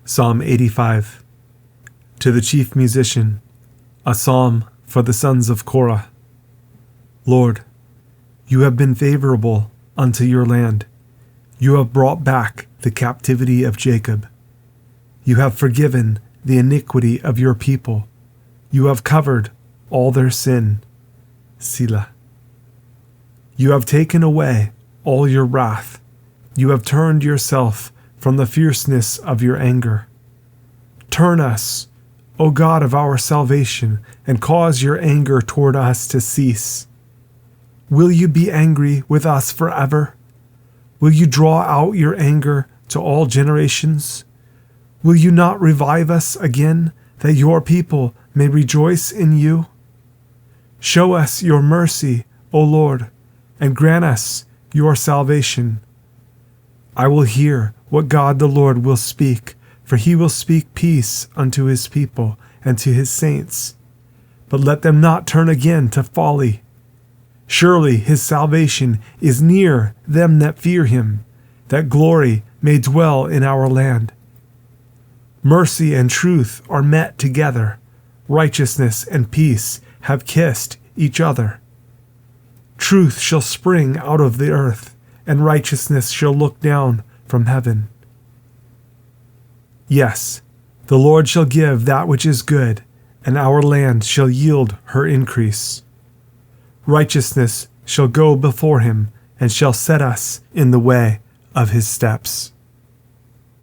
Psalm 85. To the chief musician, a psalm for the sons of Korah. Lord, you have been favorable unto your land. You have brought back the captivity of Jacob. You have forgiven the iniquity of your people. You have covered all their sin. Selah. You have taken away all your wrath. You have turned yourself from the fierceness of your anger. Turn us, O God of our salvation, and cause your anger toward us to cease. Will you be angry with us forever? Will you draw out your anger to all generations? Will you not revive us again, that your people may rejoice in you? Show us your mercy, O Lord, and grant us your salvation. I will hear what God the Lord will speak, for he will speak peace unto his people and to his saints. But let them not turn again to folly. Surely his salvation is near them that fear him, that glory may dwell in our land. Mercy and truth are met together. Righteousness and peace have kissed each other. Truth shall spring out of the earth, and righteousness shall look down from heaven. Yes, the Lord shall give that which is good, and our land shall yield her increase. Righteousness shall go before him, and shall set us in the way of his steps.